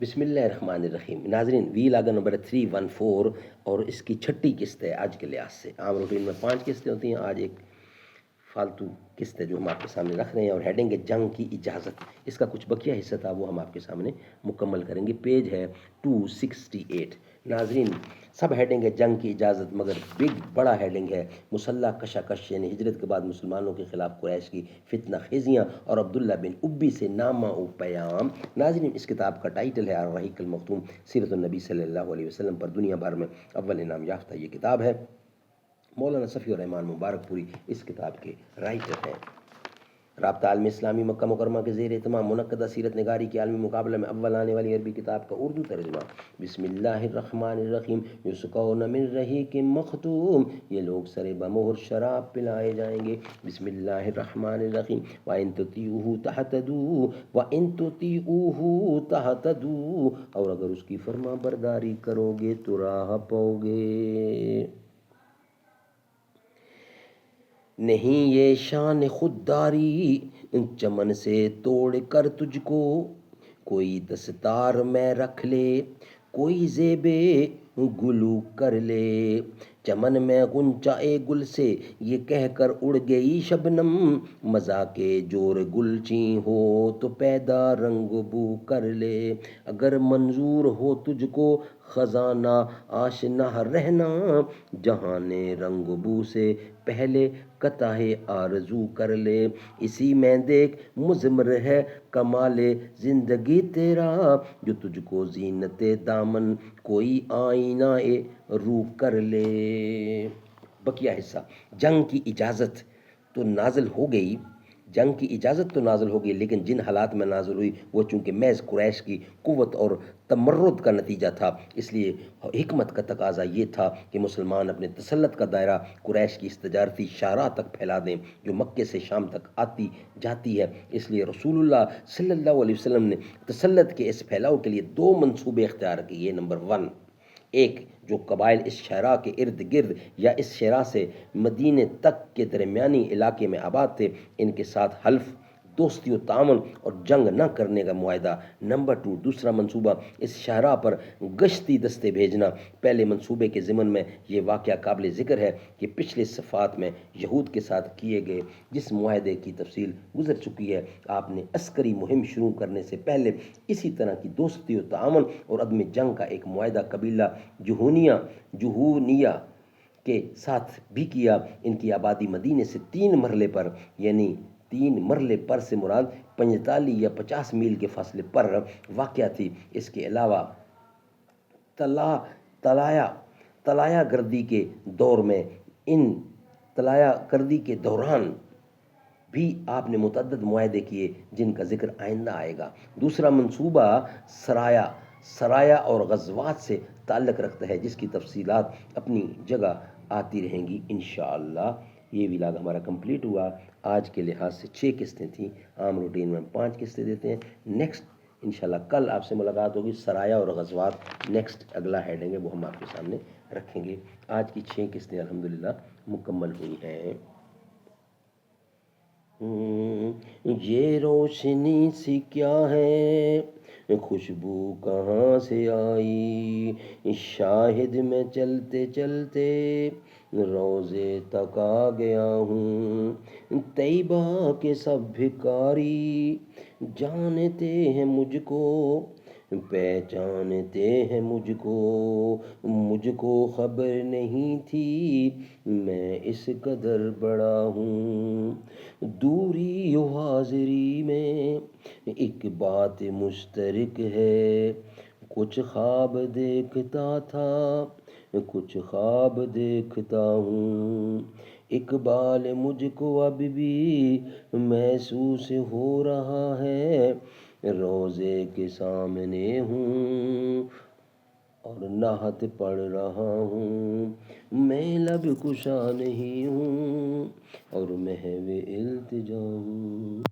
بسم اللہ الرحمن الرحیم ناظرین، وی لاگا نمبر 314 اور اس کی چھٹی قسط ہے آج کے لحاظ سے۔ عام روٹین میں 5 قسطیں ہوتی ہیں، آج ایک فالتو قسط ہے جو ہم آپ کے سامنے رکھ رہے ہیں، اور ہیڈنگ ہے جنگ کی اجازت۔ اس کا کچھ بقیہ حصہ تھا وہ ہم آپ کے سامنے مکمل کریں گے۔ پیج ہے 268۔ ناظرین، سب ہیڈنگ ہے جنگ کی اجازت، مگر بڑا ہیڈنگ ہے مسلح کشاکش، یعنی ہجرت کے بعد مسلمانوں کے خلاف قریش کی فتنہ خیزیاں اور عبداللہ بن ابی سے نامہ و پیام۔ ناظرین، اس کتاب کا ٹائٹل ہے الرحیق المختوم، سیرت النبی صلی اللہ علیہ وسلم پر دنیا بھر میں اول انعام یافتہ یہ کتاب ہے۔ مولانا صفی الرحمان مبارک پوری اس کتاب کے رائٹر ہیں۔ رابطہ عالم اسلامی مکہ مکرمہ کے زیر اہتمام منعقدہ سیرت نگاری کے عالمی مقابلہ میں اول آنے والی عربی کتاب کا اردو ترجمہ۔ بسم اللہ الرحمن الرحیم۔ یسقون من رحیق مختوم، یہ لوگ سر بمہر شراب پلائے جائیں گے۔ بسم اللہ الرحمن الرحیم۔ وَإِن تُطِیعُوهُ تَهْتَدُوا وَإِن تُطِیعُوهُ تَهْتَدُوا، اور اگر اس کی فرما برداری کرو گے تو راہ پاؤ گے۔ نہیں یہ شان خودداری چمن سے توڑ کر تجھ کو، کوئی دستار میں رکھ لے، کوئی زیبے گلو کر لے۔ چمن میں غنچۂ گل سے یہ کہہ کر اڑ گئی شبنم، مذاق جور گلچیں ہو تو پیدا رنگ بو کر لے۔ اگر منظور ہو تجھ کو خزانہ آشنا رہنا، جہان رنگ بو سے پہلے قطع آرزو کر لے۔ اسی میں دیکھ مضمر ہے کمال زندگی تیرا، جو تجھ کو زینت دامن کوئی آئینہ رو کر لے۔ بقیہ حصہ۔ جنگ کی اجازت تو نازل ہو گئی، جنگ کی اجازت تو نازل ہو گئی، لیکن جن حالات میں نازل ہوئی وہ چونکہ محض قریش کی قوت اور تمرد کا نتیجہ تھا، اس لیے حکمت کا تقاضا یہ تھا کہ مسلمان اپنے تسلط کا دائرہ قریش کی اس تجارتی شاہراہ تک پھیلا دیں جو مکے سے شام تک آتی جاتی ہے۔ اس لیے رسول اللہ صلی اللہ علیہ وسلم نے تسلط کے اس پھیلاؤ کے لیے 2 منصوبے اختیار کیے۔ نمبر 1، ایک جو قبائل اس شہرہ کے ارد گرد یا اس شہرہ سے مدینے تک کے درمیانی علاقے میں آباد تھے، ان کے ساتھ حلف، دوستی و تعاون اور جنگ نہ کرنے کا معاہدہ۔ نمبر 2، دوسرا منصوبہ اس شہرہ پر گشتی دستے بھیجنا۔ پہلے منصوبے کے ضمن میں یہ واقعہ قابل ذکر ہے کہ پچھلے صفحات میں یہود کے ساتھ کیے گئے جس معاہدے کی تفصیل گزر چکی ہے، آپ نے عسکری مہم شروع کرنے سے پہلے اسی طرح کی دوستی و تعاون اور عدم جنگ کا ایک معاہدہ قبیلہ جہونیہ کے ساتھ بھی کیا۔ ان کی آبادی مدینے سے 3 مرلے پر، یعنی 3 مرلے پر سے مراد 45 یا 50 میل کے فاصلے پر واقع تھی۔ اس کے علاوہ طلایہ گردی کے دور میں طلایہ گردی کے دوران بھی آپ نے متعدد معاہدے کیے جن کا ذکر آئندہ آئے گا۔ دوسرا منصوبہ سرایا اور غزوات سے تعلق رکھتا ہے، جس کی تفصیلات اپنی جگہ آتی رہیں گی انشاءاللہ۔ یہ ولاگ ہمارا کمپلیٹ ہوا۔ آج کے لحاظ سے 6 قسطیں تھیں، عام روٹین میں 5 قسطیں دیتے ہیں۔ نیکسٹ انشاءاللہ کل آپ سے ملاقات ہوگی، سرایا اور غزوات نیکسٹ اگلا ہیڈنگ ہے، وہ ہم آپ کے سامنے رکھیں گے۔ آج کی 6 قسطیں الحمدللہ مکمل ہوئی ہیں۔ یہ روشنی سی کیا ہے، خوشبو کہاں سے آئی، شاہد میں چلتے چلتے روضے تک آ گیا ہوں۔ طیبہ کے سب بھکاری جانتے ہیں مجھ کو، پہچانتے ہیں مجھ کو خبر نہیں تھی میں اس قدر بڑا ہوں۔ دوری و حاضری میں ایک بات مشترک ہے، کچھ خواب دیکھتا تھا کچھ خواب دیکھتا ہوں۔ اقبال مجھ کو اب بھی محسوس ہو رہا ہے، روضے کے سامنے ہوں اور نعت پڑھ رہا ہوں۔ میں لب کشا نہیں ہوں اور محو التجا ہوں۔